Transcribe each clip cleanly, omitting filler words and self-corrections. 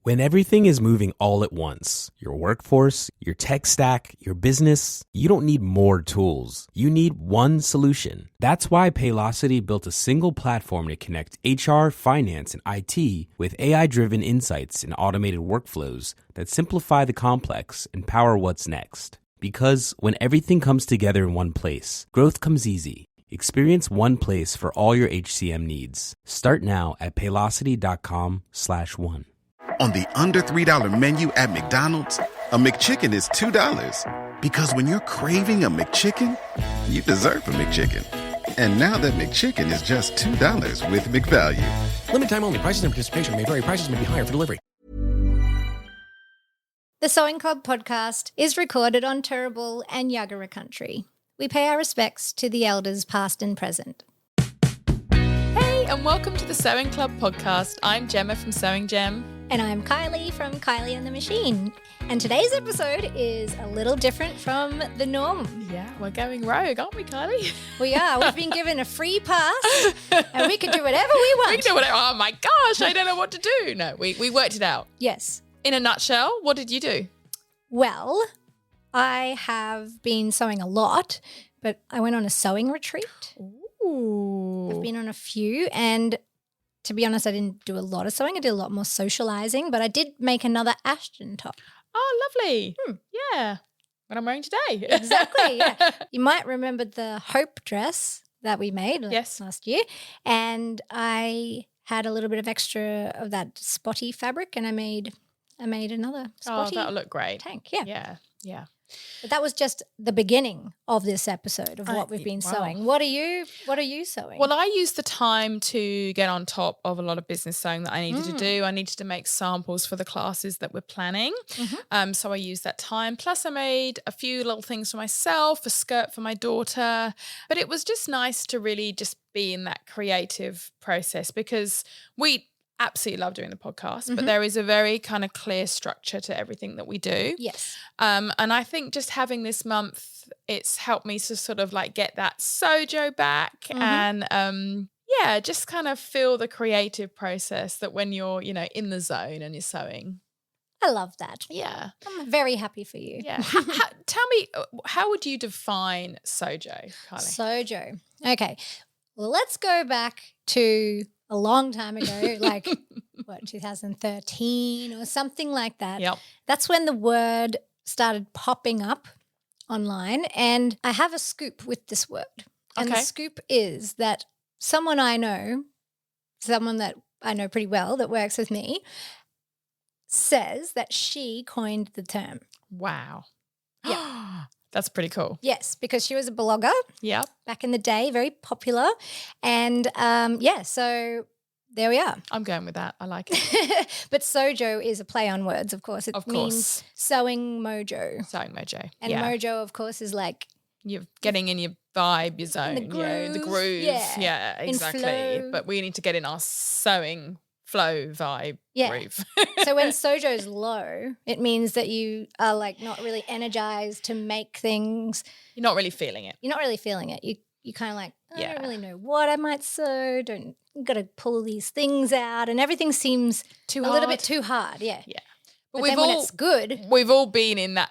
When everything is moving all at once, your workforce, your tech stack, your business, you don't need more tools. You need one solution. That's why Paylocity built a single platform to connect HR, finance, and IT with AI-driven insights and automated workflows that simplify the complex and power what's next. Because when everything comes together in one place, growth comes easy. Experience one place for all your HCM needs. Start now at paylocity.com/one. On the under $3 menu at McDonald's, a McChicken is $2. Because when you're craving a McChicken, you deserve a McChicken. And now that McChicken is just $2 with McValue. Limited time only. Prices and participation may vary. Prices may be higher for delivery. The Sewing Club podcast is recorded on Turrbal and Yagara country. We pay our respects to the elders past and present. Hey, and welcome to the Sewing Club podcast. I'm Gemma from Sewing Gem. And I'm Kylie from Kylie And The Machine. And today's episode is a little different from the norm. Yeah, we're going rogue, aren't we, Kylie? We are. We've been given a free pass and we can do whatever we want. We can do whatever. Oh my gosh, I don't know what to do. No, we worked it out. Yes. In a nutshell, what did you do? Well, I have been sewing a lot, but I went on a sewing retreat. Ooh. I've been on a few, and to be honest, I didn't do a lot of sewing. I did a lot more socializing, but I did make another Ashton top. Oh, lovely. Yeah. What I'm wearing today. Exactly, yeah. You might remember the Hope dress that we made last year, and I had a little bit of extra of that spotty fabric, and I made another spotty that'll look great. tank. Yeah. But that was just the beginning of this episode of what we've been sewing. What are you sewing? Well, I used the time to get on top of a lot of business sewing that I needed to do. I needed to make samples for the classes that we're planning. So I used that time. Plus I made a few little things for myself, a skirt for my daughter. But it was just nice to really just be in that creative process because we absolutely love doing the podcast, but there is a very kind of clear structure to everything that we do. Yes. And I think just having this month, it's helped me to sort of like get that Sewjo back and just kind of feel the creative process that when you're, in the zone and you're sewing. I love that. Yeah. I'm very happy for you. Yeah. Tell me, how would you define Sewjo, Kylie? Sewjo. Okay. Well, let's go back to a long time ago, like 2013 or something like that. Yep. That's when the word started popping up online, and I have a scoop with this word. And the scoop is that someone that I know pretty well that works with me says that she coined the term. Wow. Yeah. That's pretty cool. Yes, because she was a blogger. Yeah. Back in the day, very popular. And so there we are. I'm going with that. I like it. But Sewjo is a play on words, of course. It means sewing mojo. Sewing mojo. And mojo, of course, is like you're getting in your vibe, your zone, the groove. Yeah, exactly. Flow. But we need to get in our sewing flow vibe groove. So when Sewjo's low, it means that you are like not really energized to make things. You're not really feeling it. You're not really feeling it. You kind of like, I don't really know what I might sew. Got to pull these things out, and everything seems a little bit too hard. Yeah. Yeah. But then when it's good. We've all been in that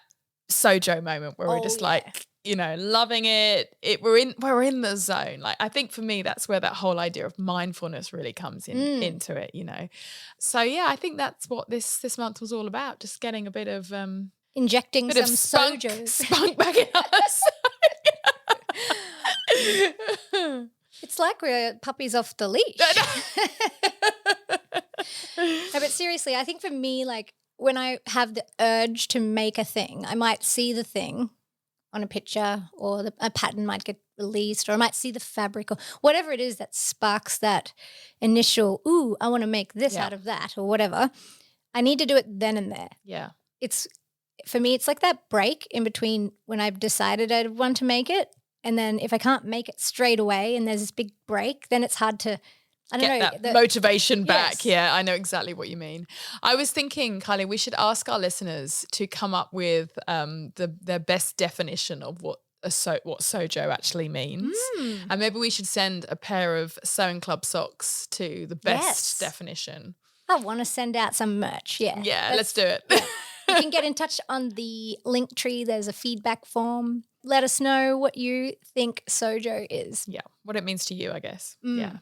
Sewjo moment where we're just like, loving it. We're in the zone. Like I think for me, that's where that whole idea of mindfulness really comes into it, So yeah, I think that's what this month was all about. Just getting a bit of injecting some spunk back in us. It's like we're puppies off the leash. No, but seriously, I think for me, like when I have the urge to make a thing, I might see the thing on a picture or a pattern might get released, or I might see the fabric or whatever it is that sparks that initial, ooh, I want to make this out of that or whatever. I need to do it then and there. Yeah. For me, it's like that break in between when I've decided I want to make it, and then if I can't make it straight away and there's this big break, then it's hard to, get that motivation back. Yeah, I know exactly what you mean. I was thinking, Kylie, we should ask our listeners to come up with their best definition of what Sewjo actually means. And maybe we should send a pair of Sewing Club socks to the best definition. I want to send out some merch. Yeah. Yeah, let's do it. You can get in touch on the link tree. There's a feedback form. Let us know what you think Sewjo is. Yeah, what it means to you, I guess. Mm. Yeah.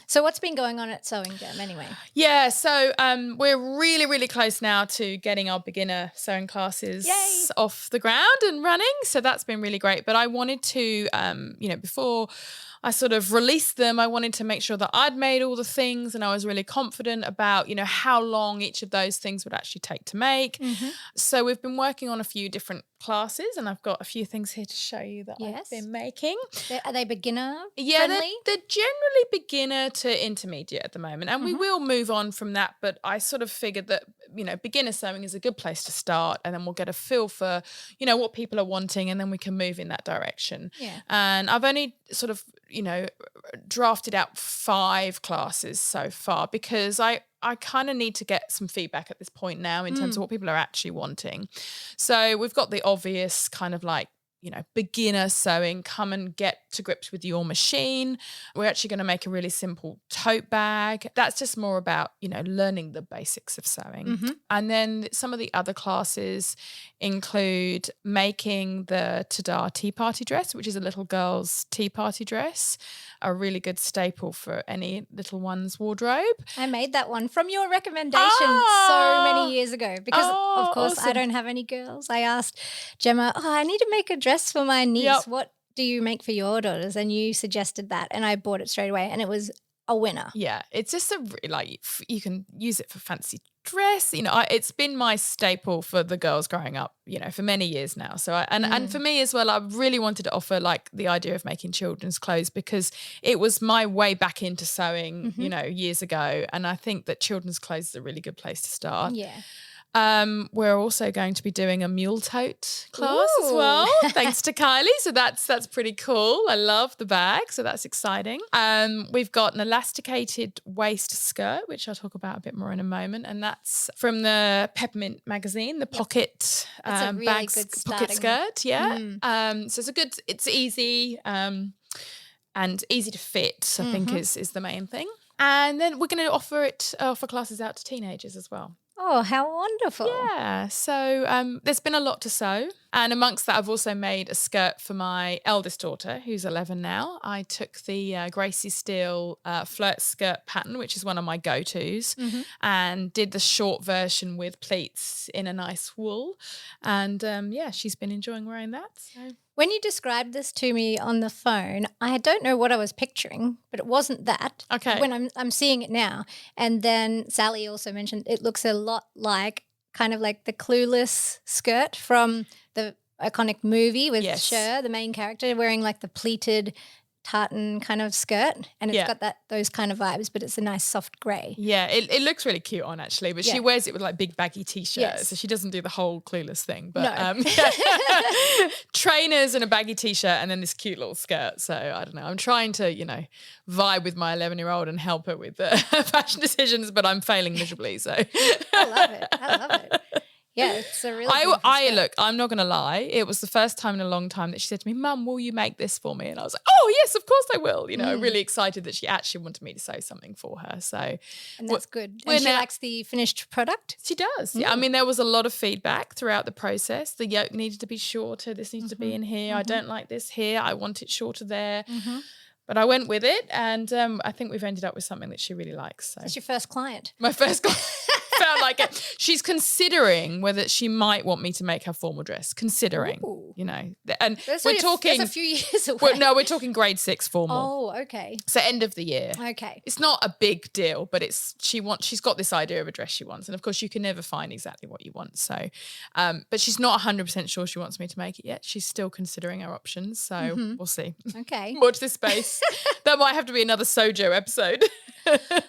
So what's been going on at Sewing Gem anyway? Yeah, so we're really, really close now to getting our beginner sewing classes off the ground and running. So that's been really great. But I wanted to, before I sort of released them, I wanted to make sure that I'd made all the things and I was really confident about, how long each of those things would actually take to make. Mm-hmm. So we've been working on a few different classes and I've got a few things here to show you that I've been making. Are they beginner friendly? They're generally beginner to intermediate at the moment and we will move on from that, but I sort of figured that, beginner sewing is a good place to start and then we'll get a feel for, what people are wanting and then we can move in that direction. Yeah. And I've only sort of, drafted out 5 classes so far because I kind of need to get some feedback at this point now in terms of what people are actually wanting. So we've got the obvious kind of like, beginner sewing, come and get to grips with your machine. We're actually going to make a really simple tote bag. That's just more about, learning the basics of sewing. Mm-hmm. And then some of the other classes include making the Tada tea party dress, which is a little girl's tea party dress, a really good staple for any little one's wardrobe. I made that one from your recommendation so many years ago because, of course, awesome. I don't have any girls. I asked Gemma, I need to make a dress for my niece. Yep. What do you make for your daughters? And you suggested that and I bought it straight away and it was a winner. Yeah, it's just you can use it for fancy dress. It's been my staple for the girls growing up, for many years now. So and for me as well, I really wanted to offer like the idea of making children's clothes because it was my way back into sewing, years ago. And I think that children's clothes is a really good place to start. Yeah. We're also going to be doing a mule tote class as well, thanks to Kylie. So that's pretty cool. I love the bag, so that's exciting. We've got an elasticated waist skirt, which I'll talk about a bit more in a moment, and that's from the Peppermint magazine, the pocket that's a really bag good pocket skirt. Yeah. So it's easy and easy to fit. I think is the main thing. And then we're going to offer classes out to teenagers as well. Oh, how wonderful. Yeah. So there's been a lot to sew. And amongst that, I've also made a skirt for my eldest daughter, who's 11 now. I took the Gracie Steele flirt skirt pattern, which is one of my go-tos, and did the short version with pleats in a nice wool. And, she's been enjoying wearing that. So. When you described this to me on the phone, I don't know what I was picturing, but it wasn't that. Okay. When I'm seeing it now. And then Sally also mentioned it looks a lot like kind of like the Clueless skirt from the iconic movie with Cher, the main character, wearing like the pleated tartan kind of skirt, and it's got those kind of vibes, but it's a nice soft grey. Yeah, it looks really cute on actually, but she wears it with like big baggy t-shirts, so she doesn't do the whole Clueless thing. But trainers and a baggy t-shirt and then this cute little skirt. So I don't know. I'm trying to, vibe with my 11-year-old and help her with fashion decisions, but I'm failing miserably. So I love it. Yeah, it's a really look, I'm not going to lie. It was the first time in a long time that she said to me, Mum, will you make this for me? And I was like, oh, yes, of course I will. Really excited that she actually wanted me to sew something for her. So, and that's good. And she likes the finished product? She does. Yeah. I mean, there was a lot of feedback throughout the process. The yoke needed to be shorter. This needs to be in here. I don't like this here. I want it shorter there. But I went with it and I think we've ended up with something that she really likes. So. That's your first client. My first client. Felt like it. She's considering whether she might want me to make her formal dress. Considering, and we're talking. That's a few years away. We're talking grade 6 formal. Oh, okay. So end of the year. Okay. It's not a big deal, but she's got this idea of a dress she wants, and of course you can never find exactly what you want. So, but she's not 100% sure she wants me to make it yet. She's still considering her options, so we'll see. Okay. Watch this space. That might have to be another Sewjo episode.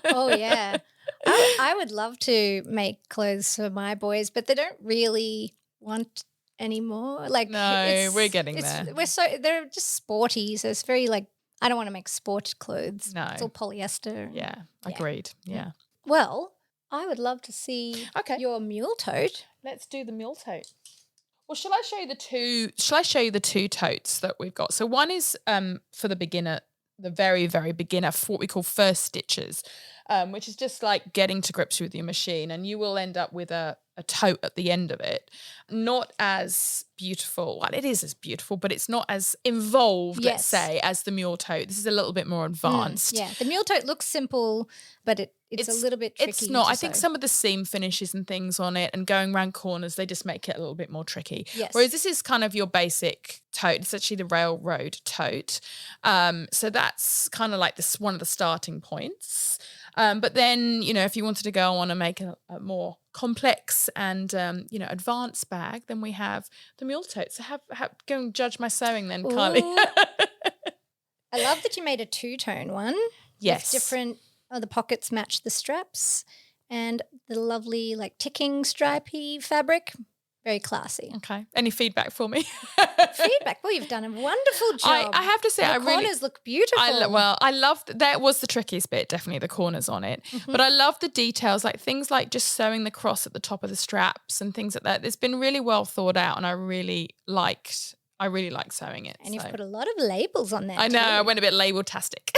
Oh yeah. I would love to make clothes for my boys, but they don't really want anymore. Like we're getting there. They're just sporty, so it's very like I don't want to make sport clothes. No, it's all polyester. Yeah, agreed. Yeah. Well, I would love to see your mule tote. Let's do the mule tote. Well, shall I show you the two totes that we've got? So one is for the beginner the very, very beginner, for what we call first stitches, which is just like getting to grips with your machine, and you will end up with a tote at the end of it. Not as beautiful. Well, it is as beautiful, but it's not as involved, let's say, as the mule tote. This is a little bit more advanced. Yeah, the mule tote looks simple, but it's a little bit tricky. It's not. I think sew. some of the seam finishes and things on it and going around corners, they just make it a little bit more tricky. Yes. Whereas this is kind of your basic tote. It's actually the railroad tote. So that's kind of like one of the starting points. But then, you know, if you wanted to go on and make a more complex and, advanced bag, then we have the mule tote. So go and judge my sewing then, Kylie. I love that you made a two-tone one. Yes. With different, the pockets match the straps and the lovely like ticking stripy fabric. Very classy. Okay. Any feedback for me? Feedback. Well, you've done a wonderful job. I have to say, the corners look beautiful. I loved that. Was the trickiest bit, definitely the corners on it. Mm-hmm. But I love the details, like things like just sewing the cross at the top of the straps and things like that. It's been really well thought out, and I really liked sewing it. And you've put a lot of labels on there. I know. too. I went a bit label-tastic.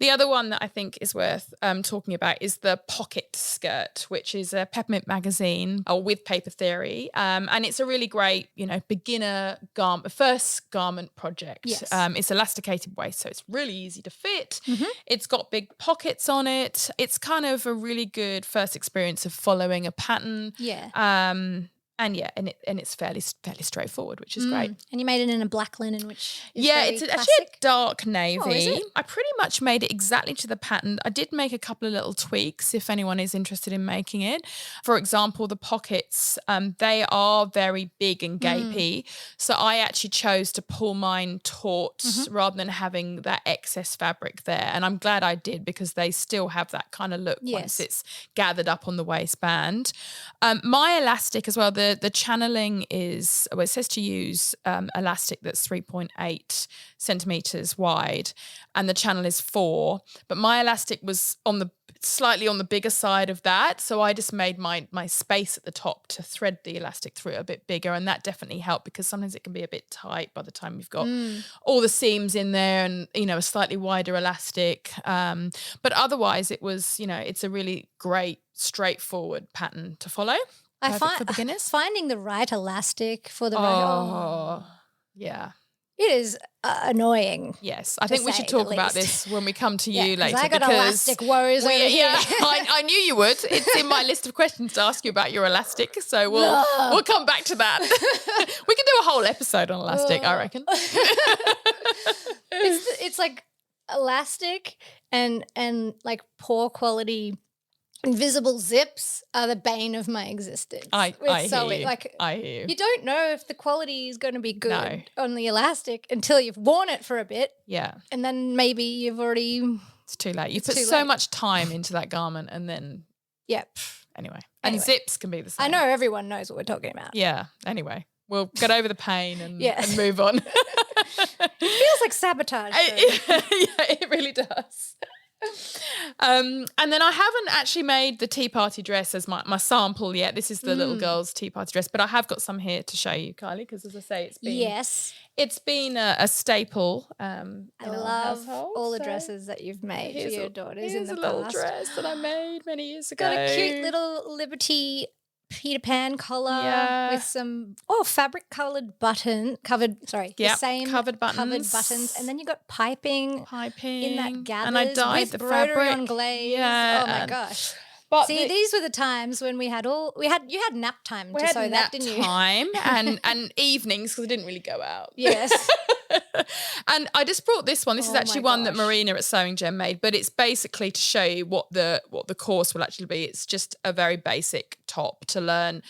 The other one that I think is worth talking about is the pocket skirt, which is a Peppermint magazine with Paper Theory. And it's a really great, beginner first garment project. Yes. It's elasticated waist, so it's really easy to fit. Mm-hmm. It's got big pockets on it. It's kind of a really good first experience of following a pattern. Yeah. And it's fairly straightforward, which is great. And you made it in a black linen, which is it's very actually a classic. dark navy. Oh, is it? I pretty much made it exactly to the pattern. I did make a couple of little tweaks if anyone is interested in making it. For example, the pockets, they are very big and gapey. So I actually chose to pull mine taut rather than having that excess fabric there. And I'm glad I did, because they still have that kind of look once it's gathered up on the waistband. My elastic as well, the channeling is, it says to use elastic that's 3.8 centimeters wide, and the channel is 4. But my elastic was slightly on the bigger side of that, so I just made my space at the top to thread the elastic through a bit bigger, and that definitely helped, because sometimes it can be a bit tight by the time you've got all the seams in there and a slightly wider elastic. But otherwise, it was it's a really great straightforward pattern to follow. Perfect for beginners. Finding the right elastic for the right. Yeah. It is annoying. Yes, I think we should talk about this when we come to you later. I got elastic woes over here. I knew you would. It's in my list of questions to ask you about your elastic, so we'll come back to that. We can do a whole episode on elastic, I reckon. It's like elastic and like poor quality invisible zips are the bane of my existence. I hear you. I hear you. You don't know if the quality is going to be good on the elastic until you've worn it for a bit. Yeah. And then maybe you've already... It's too late. You've put so much time into that garment, and then... Yep. Anyway. And zips can be the same. I know everyone knows what we're talking about. Yeah. Anyway, we'll get over the pain and move on. It feels like sabotage. Yeah, it really does. And then I haven't actually made the tea party dress as my sample yet. This is the little girl's tea party dress, but I have got some here to show you, Kylie, because as I say, it's been a staple. I love all the dresses that you've made for your daughters in the past. Here's a little dress that I made many years ago. Got a cute little Liberty Peter Pan collar with some fabric covered buttons, covered buttons, and then you got piping in that gathers, and I dyed with the broderie fabric on glaze. Yeah, oh my gosh! But see, these were the times when you had nap time to sew that, didn't you? Time and evenings, because I didn't really go out. Yes. And I just brought this one. This is actually one that Marina at Sewing Gem made, but it's basically to show you what the course will actually be. It's just a very basic top to learn,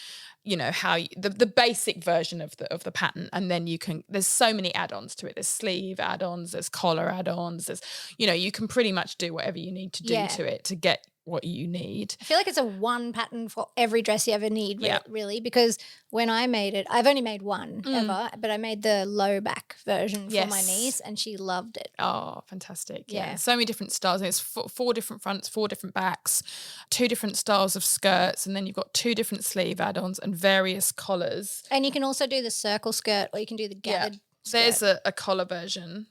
how the basic version of the pattern, and then there's so many add-ons to it. There's sleeve add-ons, there's collar add-ons, there's you can pretty much do whatever you need to do to it to get what you need. I feel like it's a one pattern for every dress you ever need, really, because when I made it, I've only made one ever, but I made the low back version for my niece, and she loved it. Oh, fantastic. Yeah. So many different styles. And it's 4 different fronts, 4 different backs, 2 different styles of skirts, and then you've got 2 different sleeve add-ons and various collars. And you can also do the circle skirt, or you can do the gathered skirt. There's a collar version.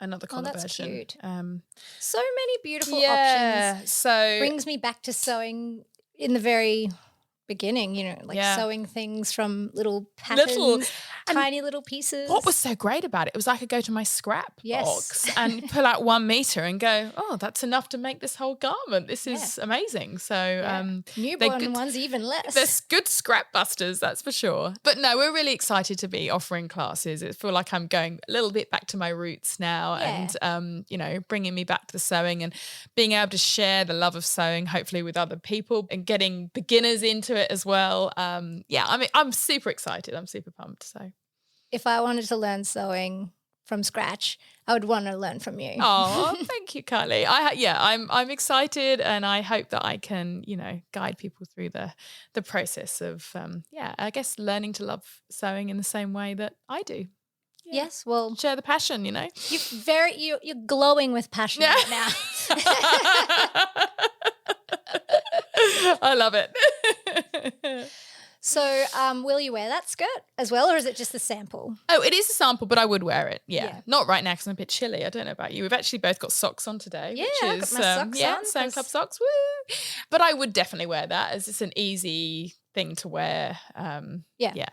another collar that's version. cute. So many beautiful options. Yeah. So Brings me back to sewing in the very beginning, like sewing things from little patterns, tiny little pieces. what was so great about it? It was I could go to my scrap box Yes. and pull out 1 meter and go, oh, that's enough to make this whole garment. This is amazing. So newborn ones even less. There's good scrap busters, that's for sure. But no, we're really excited to be offering classes. I feel like I'm going a little bit back to my roots now and, bringing me back to the sewing and being able to share the love of sewing, hopefully with other people and getting beginners into it as well. I'm super excited. I'm super pumped. So if I wanted to learn sewing from scratch, I would want to learn from you. Oh, thank you, Kylie. I'm excited, and I hope that I can, guide people through the process of, I guess learning to love sewing in the same way that I do. Yeah. Yes, well, share the passion. You're glowing with passion right now. I love it. So, will you wear that skirt as well, or is it just a sample? Oh, it is a sample, but I would wear it. Yeah. Not right now because I'm a bit chilly. I don't know about you. We've actually both got socks on today. Yeah, which I've is, got my socks on. Sewn Club socks. Woo! But I would definitely wear that as it's an easy thing to wear. Yeah.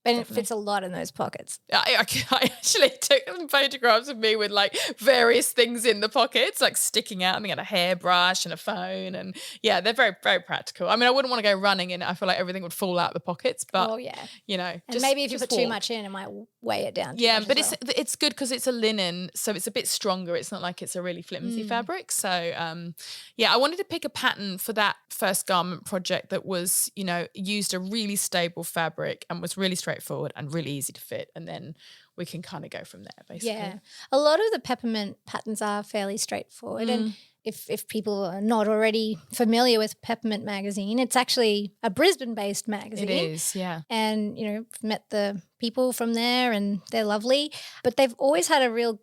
And it fits a lot in those pockets. I actually took some photographs of me with like various things in the pockets, like sticking out. I think I had a hairbrush and a phone, and they're very, very practical. I mean, I wouldn't want to go running in it. I feel like everything would fall out the pockets, but and maybe if you put too much in, it might weigh it down. But it's good because it's a linen, so it's a bit stronger. It's not like it's a really flimsy fabric. So I wanted to pick a pattern for that first garment project that was, used a really stable fabric and was really straightforward and really easy to fit, and then we can kind of go from there, basically. Yeah, a lot of the peppermint patterns are fairly straightforward, and if people are not already familiar with Peppermint magazine, it's actually a Brisbane-based magazine. It is, yeah. And met the people from there, and they're lovely, but they've always had a real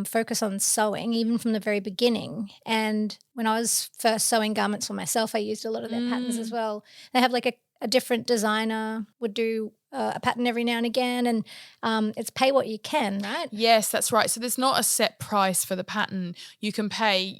focus on sewing, even from the very beginning. And when I was first sewing garments for myself, I used a lot of their patterns as well. They have like a different designer would do a pattern every now and again, and it's pay what you can, right? Yes, that's right. So there's not a set price for the pattern. You can pay,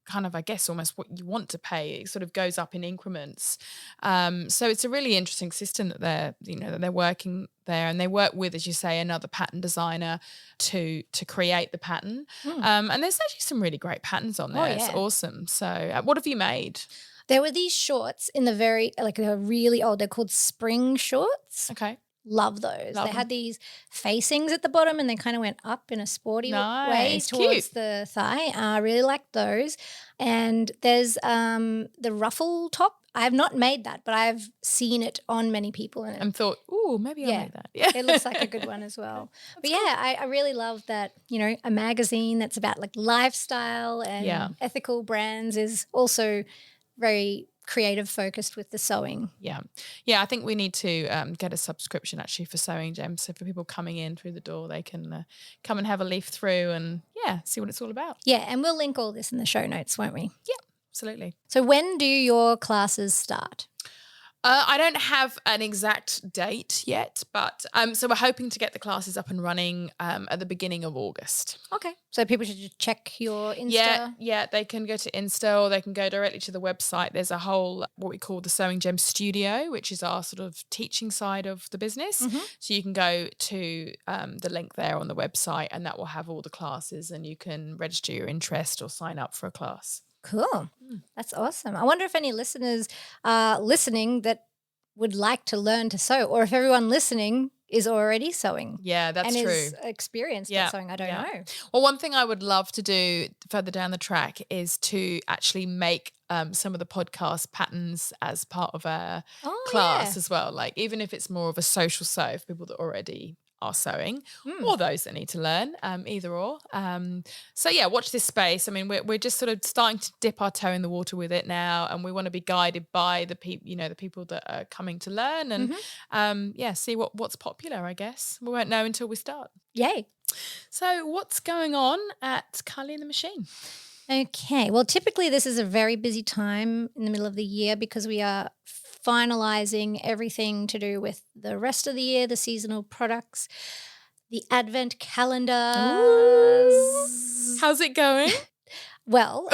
kind of, I guess, almost what you want to pay. It sort of goes up in increments. So it's a really interesting system that they're working there, and they work with, as you say, another pattern designer to create the pattern. And there's actually some really great patterns on there. Oh, yeah. It's awesome. So what have you made? There were these shorts in they were really old. They're called spring shorts. Okay. Love those. They had these facings at the bottom, and they kind of went up in a sporty way towards the thigh. I really liked those. And there's the ruffle top. I have not made that, but I've seen it on many people. And thought, ooh, maybe I'll make that. Yeah. It looks like a good one as well. But cool. I really love that, a magazine that's about like lifestyle and ethical brands is also very creative focused with the sewing. Yeah. I think we need to get a subscription actually for Sewing Gems. So for people coming in through the door, they can come and have a leaf through and see what it's all about. Yeah, and we'll link all this in the show notes, won't we? Yeah, absolutely. So when do your classes start? I don't have an exact date yet, but so we're hoping to get the classes up and running at the beginning of August. Okay. So people should just check your Insta? Yeah, they can go to Insta or they can go directly to the website. There's a whole, what we call the Sewing Gem Studio, which is our sort of teaching side of the business. Mm-hmm. So you can go to the link there on the website, and that will have all the classes, and you can register your interest or sign up for a class. Cool. That's awesome. I wonder if any listeners are listening that would like to learn to sew, or if everyone listening is already sewing. Yeah, that's and true. is experienced at sewing. I don't know. Well, one thing I would love to do further down the track is to actually make some of the podcast patterns as part of a class as well. Like even if it's more of a social sew for people that already are sewing or those that need to learn, either or. So watch this space. I mean, we're just sort of starting to dip our toe in the water with it now, and we want to be guided by the people that are coming to learn, and see what's popular, I guess. We won't know until we start. Yay. So what's going on at Kylie and the Machine? Okay. Well, typically this is a very busy time in the middle of the year because we are finalizing everything to do with the rest of the year, the seasonal products. the advent calendar. How's it going? Well,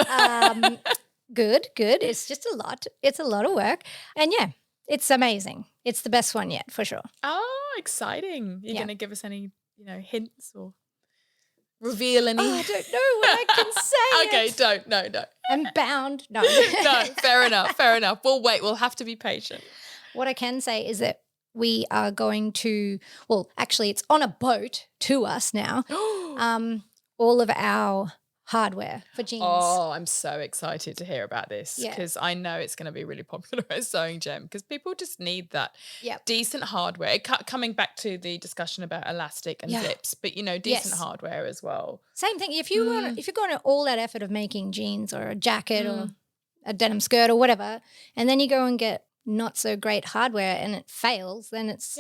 good. It's just a lot. It's a lot of work. And yeah, it's amazing. It's the best one yet, for sure. Oh, exciting. You're Yeah. going to give us any, hints or reveal any? Oh, I don't know what I can say. Okay, yet. don't. No. I'm bound. No. No, fair enough. We'll wait. We'll have to be patient. What I can say is that we are going to, well, actually it's on a boat to us now, all of our hardware for jeans. Oh, I'm so excited to hear about this Yeah. because I know it's going to be really popular at Sewing Gem because people just need that Yep. decent hardware. Coming back to the discussion about elastic and Yeah. zips, but decent Yes. hardware as well. Same thing. If you're going to all that effort of making jeans or a jacket or a denim skirt or whatever, and then you go and get not so great hardware and it fails, then it's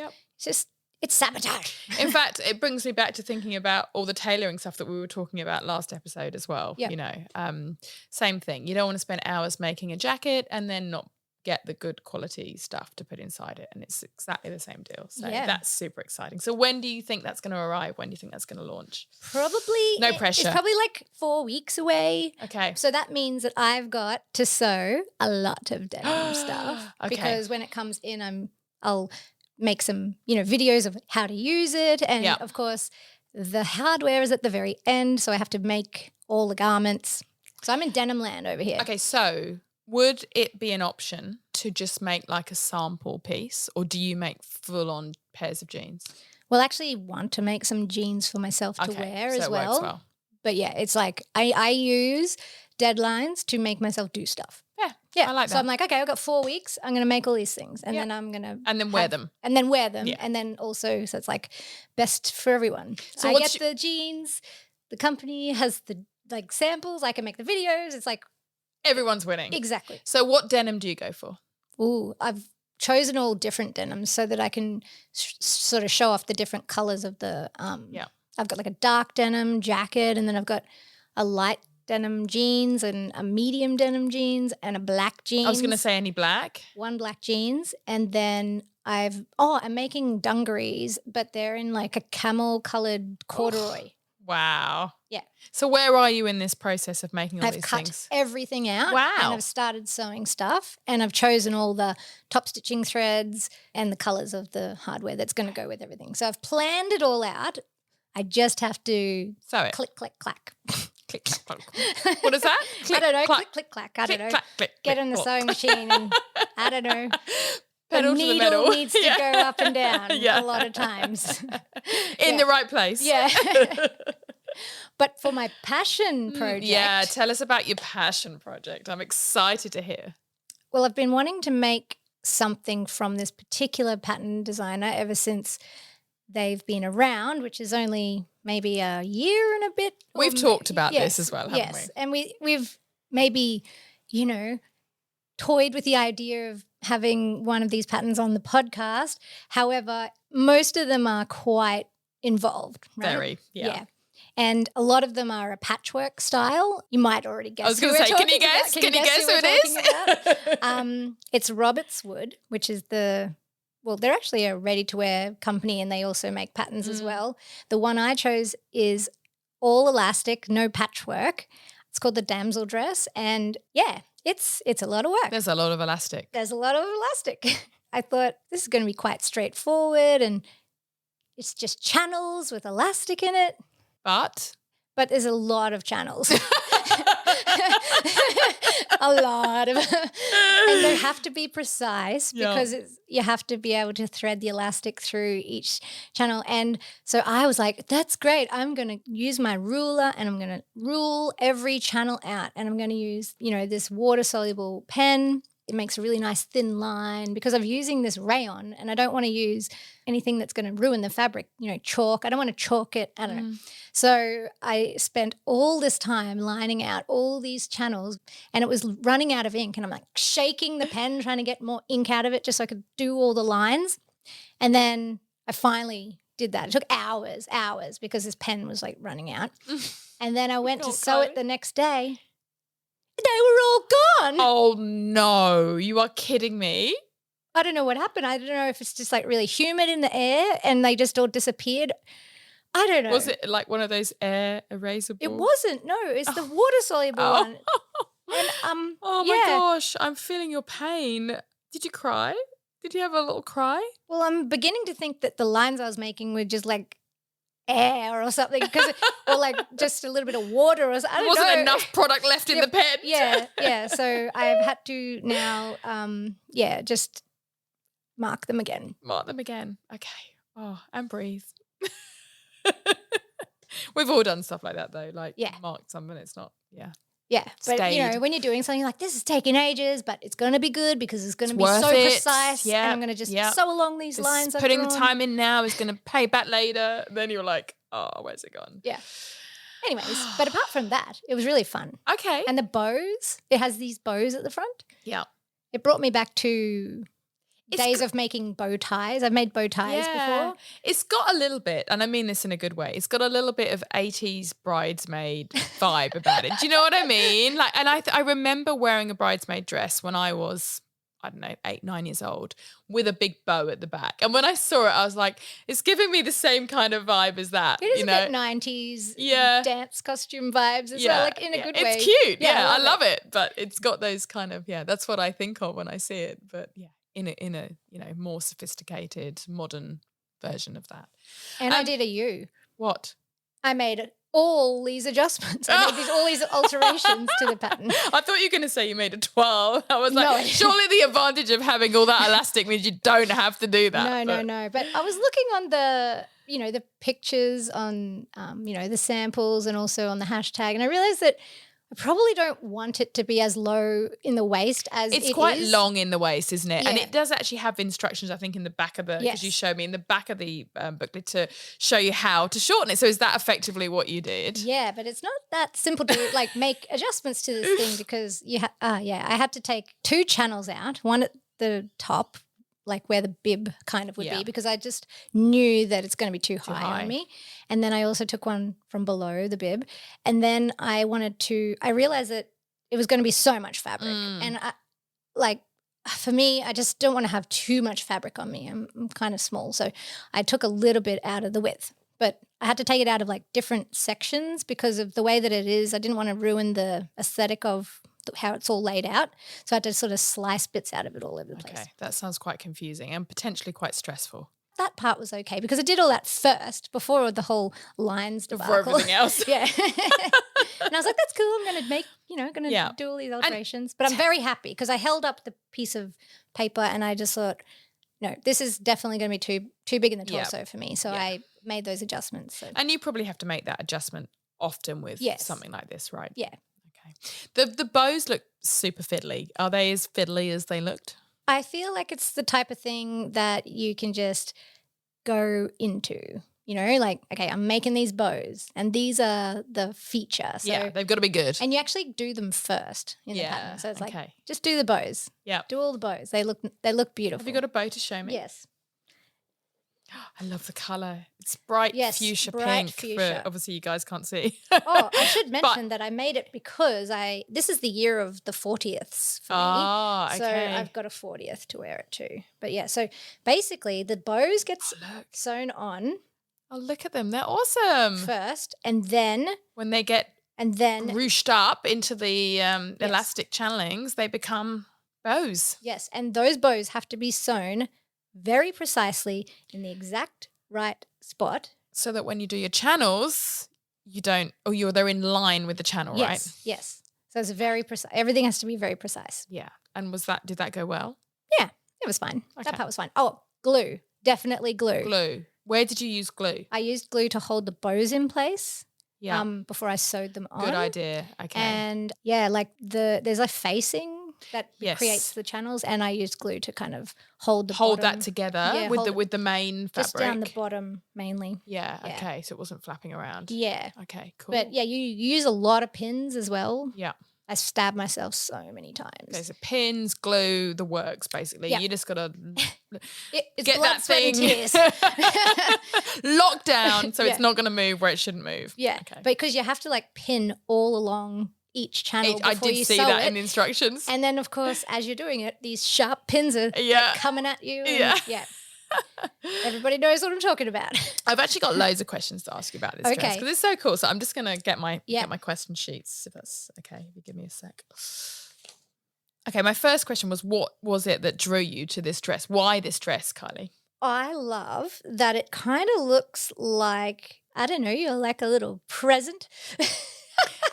sabotage. In fact, it brings me back to thinking about all the tailoring stuff that we were talking about last episode as well. Yep. Same thing. You don't want to spend hours making a jacket and then not get the good quality stuff to put inside it. And it's exactly the same deal. So that's super exciting. So when do you think that's going to arrive? When do you think that's going to launch? Probably. No pressure. It's probably like 4 weeks away. Okay. So that means that I've got to sew a lot of denim stuff. Okay. Because when it comes in, I'll make some, videos of how to use it. And of course, the hardware is at the very end. So I have to make all the garments. So I'm in denim land over here. Okay, so would it be an option to just make like a sample piece or do you make full-on pairs of jeans? Well, I actually want to make some jeans for myself to wear as well. Works well. But yeah, it's like I use deadlines to make myself do stuff. Yeah, I like that. So I'm like, okay, I've got 4 weeks. I'm going to make all these things and then I'm going to. And then wear them. And then wear them. Yeah. And then also, so it's like best for everyone. So I get the jeans. The company has the like samples. I can make the videos. It's like. Everyone's winning. Exactly. So what denim do you go for? Ooh, I've chosen all different denims so that I can sort of show off the different colors of the. I've got like a dark denim jacket, and then I've got a light denim jeans and a medium denim jeans and a black jeans. I was going to say any black. One black jeans, and then I'm making dungarees, but they're in like a camel colored corduroy. Wow. Yeah. So where are you in this process of making all I've these cut things? everything out. Wow. And I've started sewing stuff, and I've chosen all the top stitching threads and the colours of the hardware that's going to go with everything. So I've planned it all out. I just have to Sew it. click, click, clack. Click, clack, clack. What is that? I don't know. clack. Click, click, clack. I Click, don't know. clack, click, Get click. in the What? sewing machine and I don't know. Pedal the to the needle metal. needs to go up and down Yeah. a lot of times. In the right place. Yeah. But for my passion project. Yeah, tell us about your passion project. I'm excited to hear. Well, I've been wanting to make something from this particular pattern designer ever since they've been around, which is only maybe a year and a bit. We've talked about this as well, haven't yes. And we've maybe, toyed with the idea of having one of these patterns on the podcast. However, most of them are quite involved. Right? Very, yeah. And a lot of them are a patchwork style. You might already guess. I was going who to we're say, can you talking about. guess? Can you guess who it is? It's Roberts Wood, which is they're actually a ready-to-wear company and they also make patterns as well. The one I chose is all elastic, no patchwork. It's called the damsel dress, and it's a lot of work. There's a lot of elastic. There's a lot of elastic. I thought this is going to be quite straightforward, and it's just channels with elastic in it. But There's a lot of channels. A lot of, and they have to be precise because you have to be able to thread the elastic through each channel. And so I was like, that's great. I'm going to use my ruler and I'm going to rule every channel out. And I'm going to use, this water-soluble pen. It makes a really nice thin line because I'm using this rayon and I don't want to use anything that's going to ruin the fabric, chalk. I don't want to chalk it. I don't know. So I spent all this time lining out all these channels and it was running out of ink and I'm like shaking the pen trying to get more ink out of it just so I could do all the lines. And then I finally did that. It took hours because this pen was like running out. And then I went to sew it the next day. They were all gone. oh no, you are kidding me. I don't know what happened. I don't know if it's just like really humid in the air and they just all disappeared. I don't know. Was it like one of those air erasable? It wasn't. No, it's the water soluble one. And oh my gosh, I'm feeling your pain. Did you cry? Did you have a little cry? Well, I'm beginning to think that the lines I was making were just like air or something, or like just a little bit of water or something. I don't know. Wasn't enough product left in the pen. Yeah. So I've had to now, just mark them again. Mark them again. Okay. Oh, and breathe. We've all done stuff like that though. Like mark something. It's not. Yeah. Yeah, but Stayed. when you're doing something you're like, this is taking ages, but it's going to be good because it's going to be worth so it. precise, and I'm going to just sew along these lines. Putting I've the drawn. time in now is going to pay back later. Then you're like, oh, where's it gone? Yeah. Anyways, but apart from that, it was really fun. Okay. And the bows, it has these bows at the front. Yeah. It brought me back to days of making bow ties. I've made bow ties before. It's got a little bit, and I mean this in a good way, it's got a little bit of 80s bridesmaid vibe about it. Do you know what I mean? Like, and I remember wearing a bridesmaid dress when I was, I don't know, 8, 9 years old with a big bow at the back. And when I saw it, I was like, it's giving me the same kind of vibe as that. It is you a know? bit 90s dance costume vibes as well, like in a good way. It's cute. Yeah, I love it. it. But it's got those kind of, that's what I think of when I see it. But yeah. In a more sophisticated modern version of that. And I did a U. What? I made all these adjustments. I made all these alterations to the pattern. I thought you were going to say you made a 12. I was like, No. surely the advantage of having all that elastic means you don't have to do that. No. But I was looking on the pictures on, the samples and also on the hashtag, and I realized that I probably don't want it to be as low in the waist as it's quite is. long in the waist, isn't it? Yeah. And it does actually have instructions, I think, in the back of because you showed me in the back of the booklet to show you how to shorten it. So is that effectively what you did? Yeah, but it's not that simple to like make adjustments to this thing because I had to take 2 channels out, one at the top, like where the bib kind of would be, because I just knew that it's going to be too high on me. And then I also took one from below the bib. And then I realized that it was going to be so much fabric. And for me, I just don't want to have too much fabric on me. I'm kind of small. So I took a little bit out of the width. But I had to take it out of like different sections because of the way that it is. I didn't want to ruin the aesthetic of how it's all laid out. So I had to sort of slice bits out of it all over the place. Okay, that sounds quite confusing and potentially quite stressful. That part was okay because I did all that first before the whole lines debacle. Before everything else. Yeah. And I was like, that's cool. I'm going to make, do all these alterations. But I'm very happy because I held up the piece of paper and I just thought, no, this is definitely going to be too big in the torso for me. So I made those adjustments. So. And you probably have to make that adjustment often with something like this, right? Yeah. The bows look super fiddly. Are they as fiddly as they looked? I feel like it's the type of thing that you can just go into, like, okay, I'm making these bows and these are the feature. So, they've got to be good. And you actually do them first in the pattern. So it's like, okay. just do the bows. Yeah. Do all the bows. They look beautiful. Have you got a bow to show me? Yes. I love the colour. It's bright fuchsia pink. Fuchsia. But obviously you guys can't see. Oh, I should mention that I made it because this is the year of the 40ths for me. Oh, okay. So I've got a 40th to wear it too. But yeah, so basically the bows gets sewn on. Oh, look at them. They're awesome. First and then when they get ruched up into the elastic channelings, they become bows. Yes, and those bows have to be sewn very precisely in the exact right spot. So that when you do your channels, they're in line with the channel, right? Yes. So it's very precise. Everything has to be very precise. Yeah. And did that go well? Yeah, it was fine. Okay. That part was fine. Oh, glue. Definitely glue. Glue. Where did you use glue? I used glue to hold the bows in place. Yeah. Before I sewed them on. Good idea. Okay. And there's a facing that creates the channels, and I used glue to kind of hold bottom. That together with the main fabric. Just down the bottom mainly. Yeah. Okay. So it wasn't flapping around. Yeah. Okay. Cool. But yeah, you use a lot of pins as well. Yeah. I stabbed myself so many times. Okay, so pins, glue, the works basically. Yep. You just got to it's get blood, that sweat, and thing tears. locked down so it's not going to move where it shouldn't move. Yeah, okay. Because you have to like pin all along each channel before I did you see sew that it. in the instructions. And then, of course, as you're doing it, these sharp pins are coming at you. And, Everybody knows what I'm talking about. I've actually got loads of questions to ask you about this dress Okay. because it's so cool. So I'm just going to get my Yeah. get my question sheets, if that's okay. If you give me a sec. Okay, my first question was, what was it that drew you to this dress? Why this dress, Kylie? I love that it kind of looks like, I don't know, you're like a little present.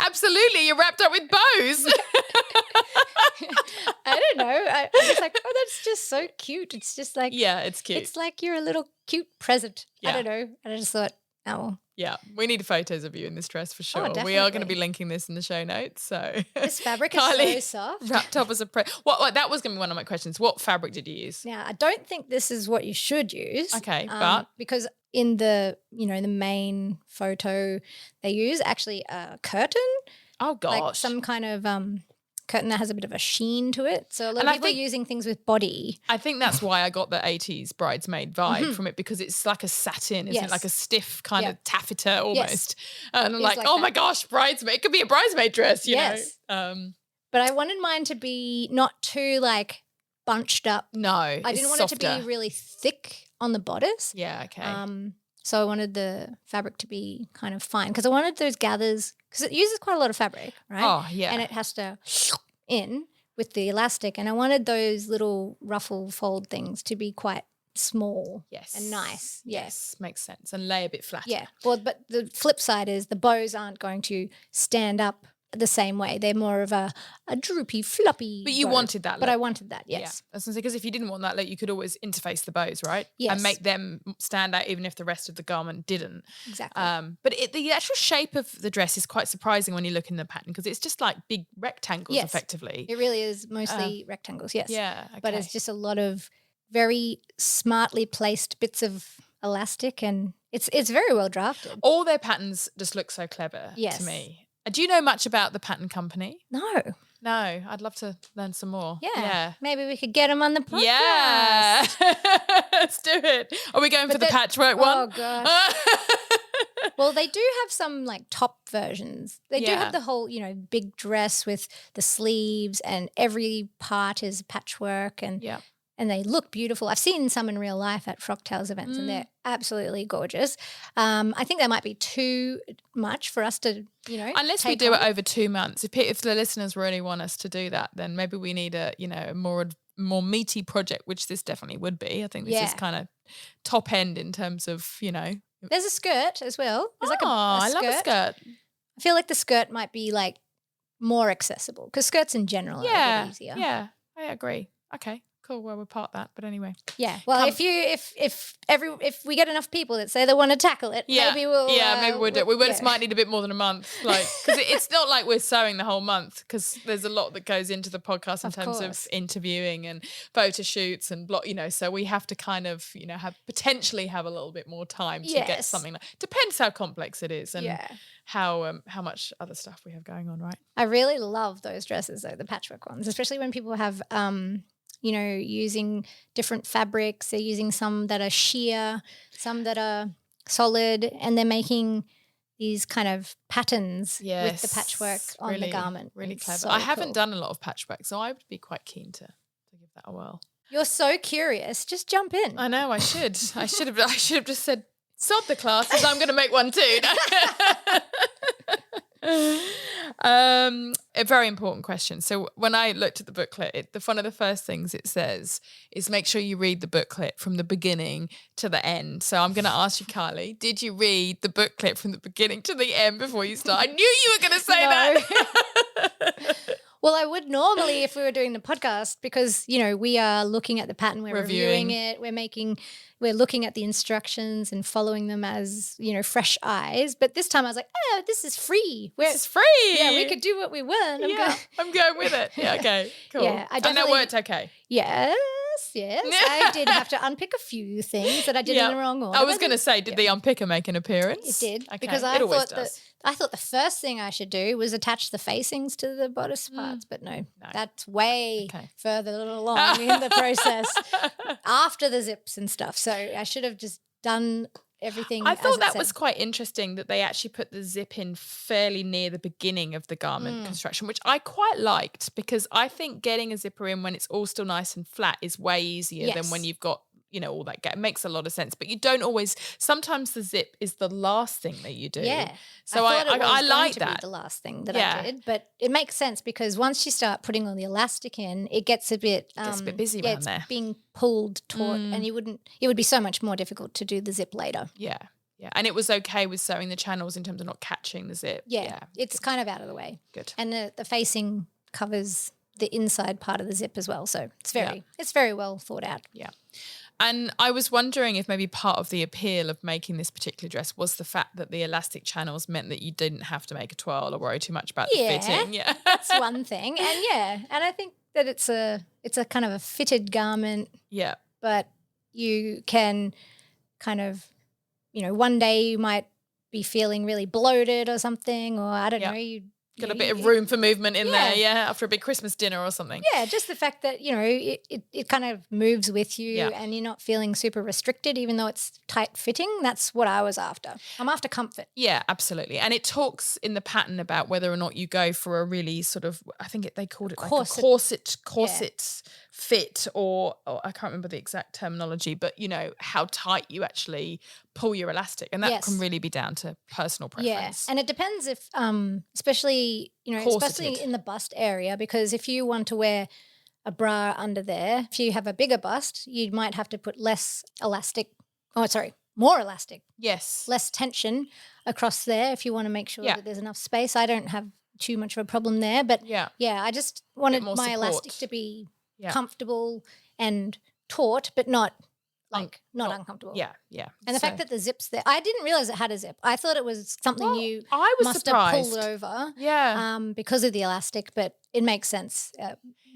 Absolutely, you're wrapped up with bows. I don't know. I was like, oh, that's just so cute. It's just like, Yeah, it's cute. it's like you're a little cute present. Yeah. I don't know. And I just thought, oh, Yeah, we need photos of you in this dress for sure. We are going to definitely. be linking this in the show notes. So this fabric is so Kylie, soft. wrapped up as a what? That was going to be one of my questions. What fabric did you use? Now, I don't think this is what you should use. Okay, but because in the, the main photo they use actually a curtain, oh gosh, like some kind of curtain that has a bit of a sheen to it. So a lot And of I people are think- using things with body. I think that's why I got the 80s bridesmaid vibe from it, because it's like a satin, isn't it? Yes. Like a stiff kind Yeah. of taffeta almost. And I'm It's like, like oh that. my gosh, bridesmaid. It could be a bridesmaid dress, you Yes. know. But I wanted mine to be not too like bunched up. No, I it's didn't want softer. it to be really thick on the bodice. Yeah, okay. So I wanted the fabric to be kind of fine because I wanted those gathers, because it uses quite a lot of fabric, right? Oh, yeah. And it has to in with the elastic, and I wanted those little ruffle fold things to be quite small Yes. and nice. Yeah. Yes, makes sense. And lay a bit flatter. Yeah. Well, but the flip side is the bows aren't going to stand up the same way. They're more of a droopy, floppy. But you bow. wanted that But look. I wanted that, yes. Yeah. I was going to say, because if you didn't want that look, you could always interface the bows, right? Yes. And make them stand out even if the rest of the garment didn't. Exactly. But the actual shape of the dress is quite surprising when you look in the pattern, because it's just like big rectangles Yes. effectively. It really is mostly rectangles, yes. Yeah. Okay. But it's just a lot of very smartly placed bits of elastic, and it's very well drafted. all their patterns just look so clever Yes. to me. Do you know much about the pattern company? No. No, I'd love to learn some more. Yeah. Maybe we could get them on the podcast. Yeah. Let's do it. Are we going for the then- patchwork one? Oh, gosh. Well, they do have some like top versions. They do Yeah. have the whole, big dress with the sleeves, and every part is patchwork, and Yeah. and they look beautiful. I've seen some in real life at Frocktails events, and they're absolutely gorgeous. I think that might be too much for us to, Unless we take do it on. over 2 months. If the listeners really want us to do that, then maybe we need a more meaty project, which this definitely would be. I think this is Yeah. kind of top end in terms of, There's a skirt as well. There's like a I love a skirt. I feel like the skirt might be like more accessible, because skirts in general are a bit easier. Yeah, I agree. Okay, cool. Well, we'll part that. But anyway. Yeah. Well, if we get enough people that say they want to tackle it, maybe we'll. maybe we'll do it. We yeah. just might need a bit more than a month, because it's not like we're sewing the whole month, because there's a lot that goes into the podcast in Of terms course. of interviewing and photo shoots and so we have to kind of potentially have a little bit more time to get Yes. something. Depends how complex it is and Yeah. how much other stuff we have going on, right? I really love those dresses though, the patchwork ones, especially when people have using different fabrics. They're using some that are sheer, some that are solid, and they're making these kind of patterns with the patchwork on the garment. Really It's clever. so I haven't cool. done a lot of patchwork, so I would be quite keen to give that a whirl. You're so curious. Just jump in. I know, I should. I should have just said, sod the classes, I'm going to make one too. A very important question. So when I looked at the booklet, one of the first things it says is make sure you read the booklet from the beginning to the end. So I'm going to ask you, Kylie, did you read the booklet from the beginning to the end before you start? I knew you were going to say that. Well, I would normally if we were doing the podcast, because, we are looking at the pattern, we're reviewing it, we're looking at the instructions and following them as, fresh eyes. But this time I was like, oh, this is free. It's free. Yeah, we could do what we want. I'm going with it. Yeah, okay, cool. Yeah, I and that definitely- worked okay. Yes. I did have to unpick a few things that I did in the wrong order. I was going to say, did the unpicker make an appearance? It did, Okay. because It always I thought the first thing I should do was attach the facings to the bodice parts, but no, that's way further along in the process after the zips and stuff. So I should have just done everything. I as thought it that said. was quite interesting that they actually put the zip in fairly near the beginning of the Mm. garment construction, which I quite liked, because I think getting a zipper in when it's all still nice and flat is way easier than Yes. when you've got all that it makes a lot of sense. But you don't always, sometimes the zip is the last thing that you do. Yeah. So I thought it was I going like to that. be the last thing that I did, but it makes sense because once you start putting all the elastic in, it gets a bit busy around it's there. being pulled taut, and it would be so much more difficult to do the zip later. Yeah. Yeah. And it was okay with sewing the channels in terms of not catching the zip. Yeah. It's kind of out of the way. Good. And the facing covers the inside part of the zip as well. So it's very well thought out. Yeah. And I was wondering if maybe part of the appeal of making this particular dress was the fact that the elastic channels meant that you didn't have to make a twirl or worry too much about the fitting. Yeah. That's one thing. And and I think that it's a kind of a fitted garment. Yeah. But you can kind of, one day you might be feeling really bloated or something, or I don't know, you got a bit of room for movement in there, after a big Christmas dinner or something. Yeah, just the fact that, it kind of moves with you and you're not feeling super restricted even though it's tight fitting. That's what I was after. I'm after comfort. Yeah, absolutely. And it talks in the pattern about whether or not you go for a really sort of, I think they called it corset fit, or I can't remember the exact terminology, but how tight you actually pull your elastic, and that can really be down to personal preference. Yeah, and it depends if, especially in the bust area, because if you want to wear a bra under there, if you have a bigger bust, you might have to put more elastic. Yes. Less tension across there if you want to make sure that there's enough space. I don't have too much of a problem there, but I just wanted my support. elastic to be comfortable and taut, but not uncomfortable. Yeah, yeah. And the fact that the zip's there, I didn't realize it had a zip. I thought it was something I was must surprised. have pulled over. Yeah. Because of the elastic, but it makes sense.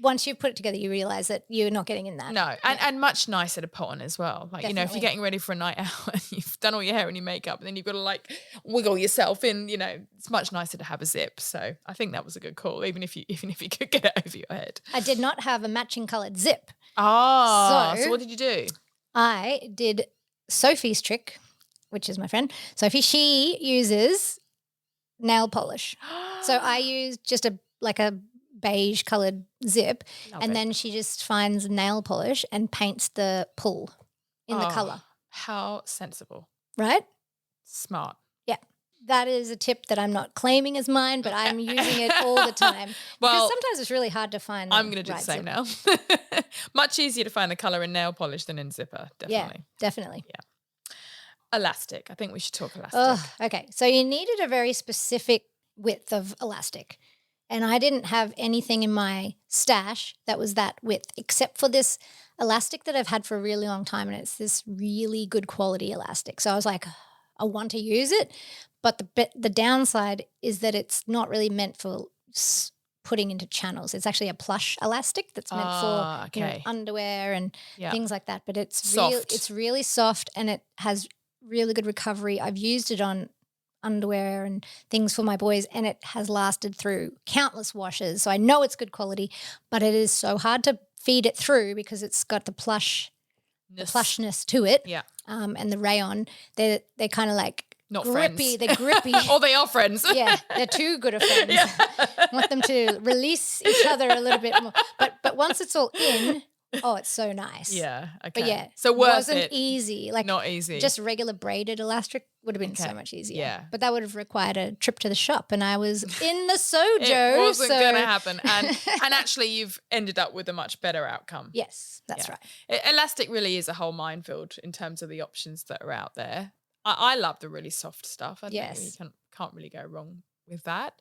Once you put it together, you realize that you're not getting in that. No, and much nicer to put on as well. Like, if you're getting ready for a night out and you've done all your hair and your makeup, and then you've got to wiggle yourself in, it's much nicer to have a zip. So I think that was a good call, even if you could get it over your head. I did not have a matching coloured zip. So what did you do? I did Sophie's trick, which is my friend. Sophie, she uses nail polish. So I used just a beige coloured zip, then she just finds nail polish and paints the pull in the colour. How sensible. Right? Smart. Yeah. That is a tip that I'm not claiming as mine, but I'm using it all the time. Because sometimes it's really hard to find. I'm going to do the same now. Much easier to find the colour in nail polish than in zipper, definitely. Yeah, definitely. Yeah. Elastic. I think we should talk elastic. Oh, okay. So you needed a very specific width of elastic. And I didn't have anything in my stash that was that width, except for this elastic that I've had for a really long time, and it's this really good quality elastic. So I was like, I want to use it, but the downside is that it's not really meant for putting into channels. It's actually a plush elastic that's meant for underwear and things like that. But it's soft. It's really soft, and it has really good recovery. I've used it on underwear and things for my boys, and it has lasted through countless washes. So I know it's good quality, but it is so hard to feed it through because it's got the plushness to it. Yeah. And the rayon, they're kind of not grippy. friends. They're grippy. Or they are friends. Yeah, they're too good of friends. I want them to release each other a little bit more. But once it's all in, it's so nice. Yeah, okay. But yeah, so worth it wasn't it. easy. Not easy. Just regular braided elastic would have been so much easier. Yeah. But that would have required a trip to the shop, and I was in the Sewjo. It wasn't going to happen. And actually you've ended up with a much better outcome. Yes, that's right. Elastic really is a whole minefield in terms of the options that are out there. I love the really soft stuff. I think you can't really go wrong with that.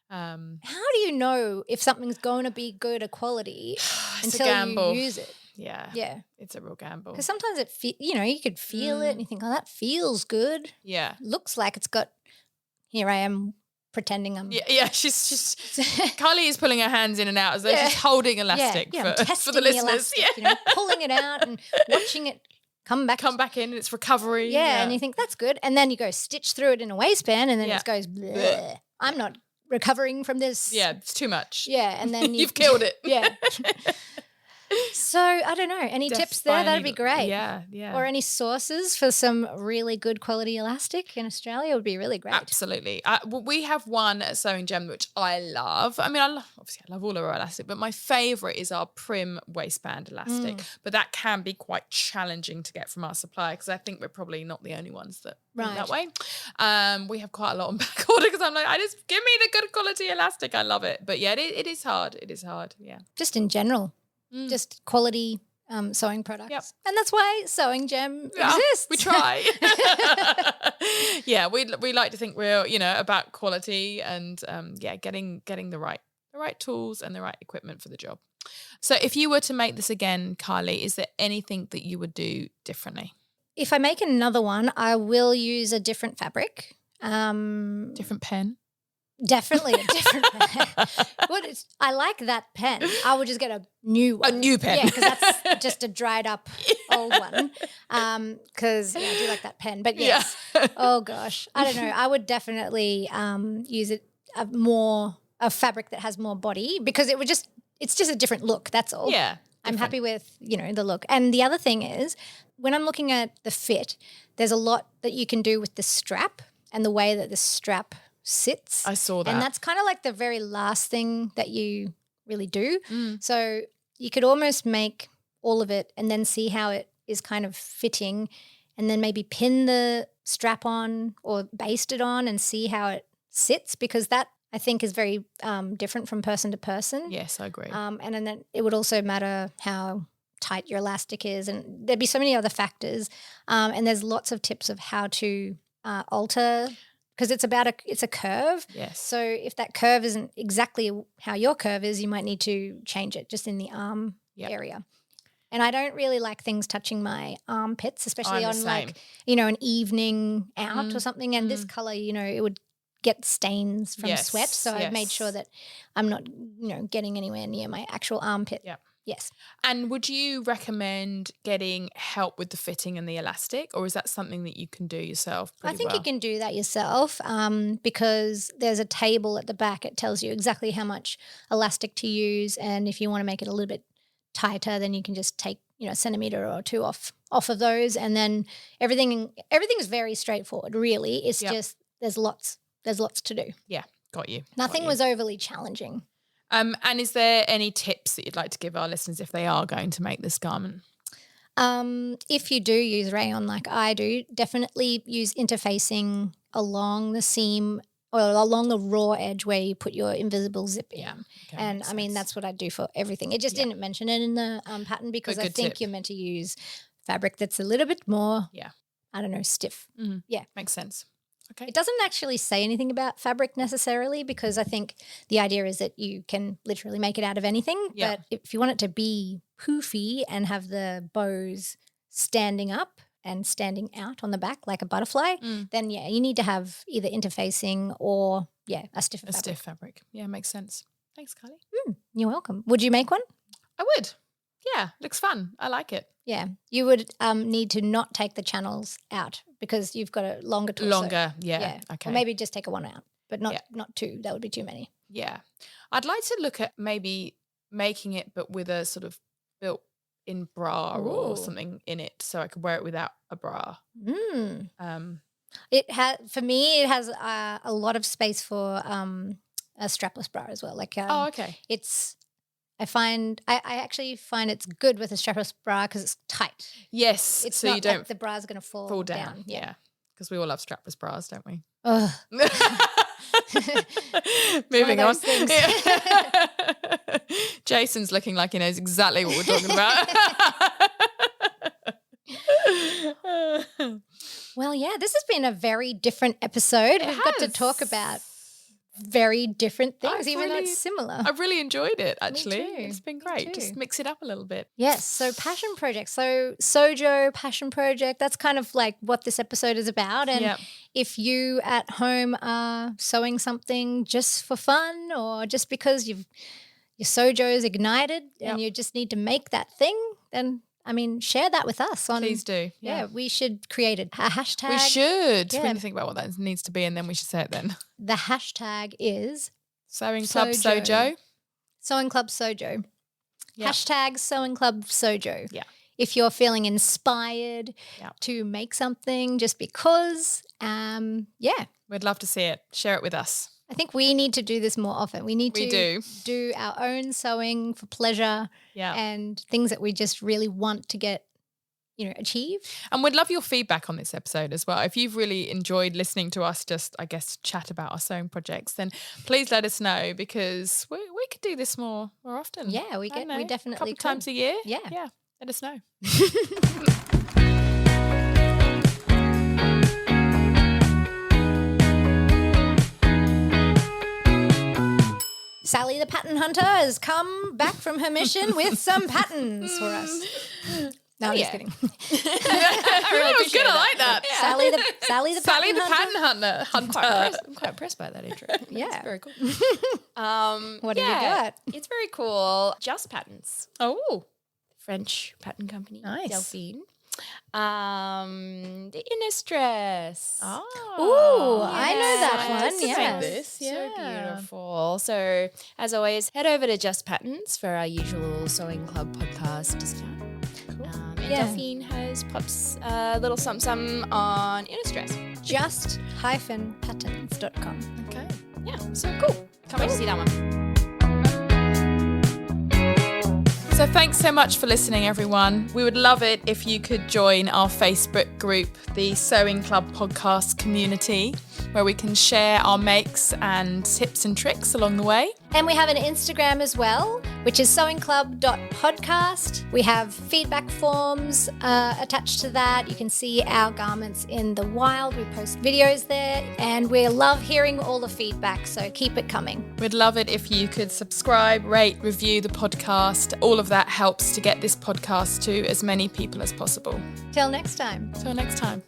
How do you know if something's going to be good quality until you use it? Yeah. Yeah. It's a real gamble. Because sometimes you could feel it and you think, oh, that feels good. Yeah. Looks like it's got, here I am pretending I'm. Yeah, she's Kylie is pulling her hands in and out as though she's holding elastic I'm testing for the listeners. Elastic, pulling it out and watching it come back in its recovery. Yeah, and you think that's good. And then you go stitch through it in a waistband and then it goes, bleh. I'm not recovering from this. Yeah, it's too much. Yeah, and then you've killed it. Yeah. So I don't know. Any tips there? That'd be great. Yeah. Or any sources for some really good quality elastic in Australia would be really great. Absolutely. Well, we have one at Sewing Gem which I love. I mean, obviously I love all of our elastic, but my favourite is our Prim waistband elastic. But that can be quite challenging to get from our supplier because I think we're probably not the only ones that think that way. We have quite a lot on back order because I'm like, give me the good quality elastic. I love it. But yeah, it is hard. It is hard. Yeah. Just in general. Just quality sewing products. Yep. And that's why Sewing Gem exists. We try. Yeah, we like to think we're, about quality and getting the right tools and the right equipment for the job. So if you were to make this again, Kylie, is there anything that you would do differently? If I make another one, I will use a different fabric. Different pen? Definitely a different pen. I like that pen. I would just get a new one. A new pen. Yeah, because that's just a dried up old one. Because I do like that pen. But yes, oh gosh, I don't know. I would definitely use a fabric that has more body because it's just a different look. That's all. Yeah. I'm happy with, the look. And the other thing is when I'm looking at the fit, there's a lot that you can do with the strap and the way that the strap sits. I saw that. And that's kind of like the very last thing that you really do. So you could almost make all of it and then see how it is kind of fitting and then maybe pin the strap on or baste it on and see how it sits because that I think is very different from person to person. Yes, I agree. And then it would also matter how tight your elastic is and there'd be so many other factors. And there's lots of tips of how to alter because it's a curve. Yes. So if that curve isn't exactly how your curve is, you might need to change it just in the arm area. And I don't really like things touching my armpits, especially on like, an evening out or something. And this colour, it would get stains from sweat. So I've made sure that I'm not, getting anywhere near my actual armpit. Yeah. Yes. And would you recommend getting help with the fitting and the elastic or is that something that you can do yourself I think you can do that yourself because there's a table at the back. It tells you exactly how much elastic to use and if you want to make it a little bit tighter then you can just take, a centimetre or two off of those and then everything is very straightforward really. It's just there's lots to do. Yeah, got you. Nothing was overly challenging. And is there any tips that you'd like to give our listeners if they are going to make this garment? If you do use rayon like I do, definitely use interfacing along the seam or along the raw edge where you put your invisible zip in. Okay, and I mean, that's what I do for everything. It just didn't mention it in the pattern because I think you're meant to use fabric that's a little bit more, I don't know, stiff. Mm-hmm. Yeah. Makes sense. Okay. It doesn't actually say anything about fabric necessarily because I think the idea is that you can literally make it out of anything. Yeah. But if you want it to be poofy and have the bows standing up and standing out on the back like a butterfly, then you need to have either interfacing or a stiffer fabric. Stiff fabric. Yeah, makes sense. Thanks, Kylie. You're welcome. Would you make one? I would. Yeah, looks fun. I like it. Yeah. You would need to not take the channels out because you've got a longer torso. Longer, yeah. Okay. Or maybe just take one out, but not two. That would be too many. Yeah. I'd like to look at maybe making it but with a sort of built-in bra or something in it so I could wear it without a bra. It for me, it has a lot of space for a strapless bra as well. Like, okay. I actually find it's good with a strapless bra because it's tight. Yes. It's so not you don't like the bra's going to fall down. Yeah. Because we all love strapless bras, don't we? Ugh. Moving on. Yeah. Jason's looking like he knows exactly what we're talking about. Well, this has been a very different episode. We've got to talk about very different things, even though it's similar. I've really enjoyed it, actually. Me too. It's been great. Just mix it up a little bit. Yes, so passion project. So Sewjo, passion project, that's kind of like what this episode is about. And if you at home are sewing something just for fun or just because your Sewjo is ignited and you just need to make that thing, then share that with us. Please do. Yeah, we should create a hashtag. We should. We need to think about what that needs to be and then we should say it then. The hashtag is Sewing Club Sewjo. Sewing Club Sewjo. Yeah. Hashtag Sewing Club Sewjo. Yeah. If you're feeling inspired to make something just because, We'd love to see it. Share it with us. I think we need to do this more often. We need to do our own sewing for pleasure and things that we just really want to get, achieve. And we'd love your feedback on this episode as well. If you've really enjoyed listening to us just, I guess, chat about our sewing projects, then please let us know because we could do this more often. Yeah, we definitely a couple could. times a year. Yeah. Let us know. Sally the pattern hunter has come back from her mission with some patterns for us. No, I'm just kidding. I was going to like that. Yeah. Sally the pattern hunter. I'm quite impressed by that intro. Yeah. It's very cool. What have you got? It's very cool. Just Patterns. Oh, French pattern company. Nice. Delphine. The Inner Stress. Ooh, I know that one. just to make Yeah. this. So beautiful. So, as always, head over to Just Patterns for our usual Sewing Club podcast discount. And Delphine has pops a little something on Inner Stress. Just-patterns.com. Okay. Yeah, so cool. Can't wait to see that one. So thanks so much for listening, everyone. We would love it if you could join our Facebook group, the Sewing Club Podcast Community, where we can share our makes and tips and tricks along the way. And we have an Instagram as well, which is sewingclub.podcast. We have feedback forms attached to that. You can see our garments in the wild. We post videos there and we love hearing all the feedback, so keep it coming. We'd love it if you could subscribe, rate, review the podcast. All of that helps to get this podcast to as many people as possible. Till next time. Till next time.